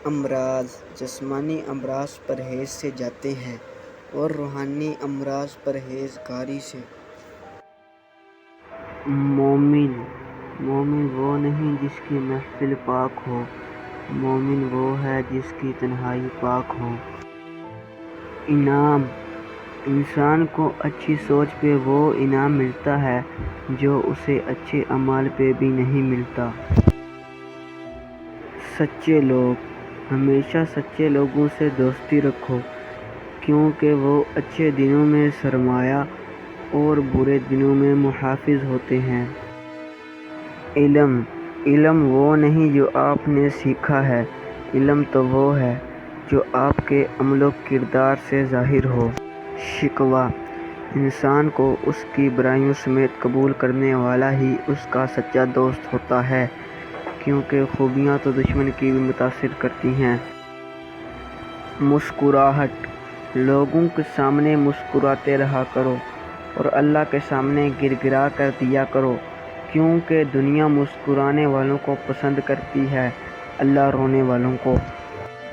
امراض جسمانی امراض پرہیز سے جاتے ہیں اور روحانی امراض پرہیزگاری سے۔ مومن وہ نہیں جس کی محفل پاک ہو، مومن وہ ہے جس کی تنہائی پاک ہو۔ انعام انسان کو اچھی سوچ پہ وہ انعام ملتا ہے جو اسے اچھے اعمال پہ بھی نہیں ملتا۔ سچے لوگ ہمیشہ سچے لوگوں سے دوستی رکھو کیونکہ وہ اچھے دنوں میں سرمایہ اور برے دنوں میں محافظ ہوتے ہیں۔ علم وہ نہیں جو آپ نے سیکھا ہے، علم تو وہ ہے جو آپ کے عمل و کردار سے ظاہر ہو۔ شکوہ انسان کو اس کی برائیوں سمیت قبول کرنے والا ہی اس کا سچا دوست ہوتا ہے کیونکہ خوبیاں تو دشمن کی بھی متاثر کرتی ہیں۔ مسکراہٹ لوگوں کے سامنے مسکراتے رہا کرو اور اللہ کے سامنے گر گرا کر دیا کرو کیونکہ دنیا مسکرانے والوں کو پسند کرتی ہے، اللہ رونے والوں کو۔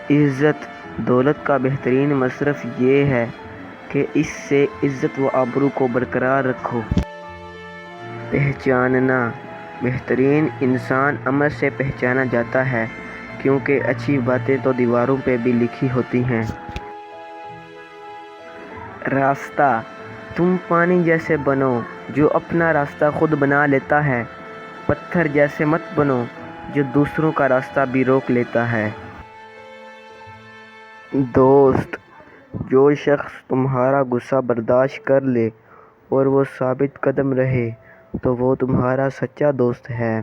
عزت دولت کا بہترین مصرف یہ ہے کہ اس سے عزت و آبرو کو برقرار رکھو۔ پہچاننا بہترین انسان عمل سے پہچانا جاتا ہے کیونکہ اچھی باتیں تو دیواروں پہ بھی لکھی ہوتی ہیں۔ راستہ تم پانی جیسے بنو جو اپنا راستہ خود بنا لیتا ہے، پتھر جیسے مت بنو جو دوسروں کا راستہ بھی روک لیتا ہے۔ دوست جو شخص تمہارا غصہ برداشت کر لے اور وہ ثابت قدم رہے تو وہ تمہارا سچا دوست ہے۔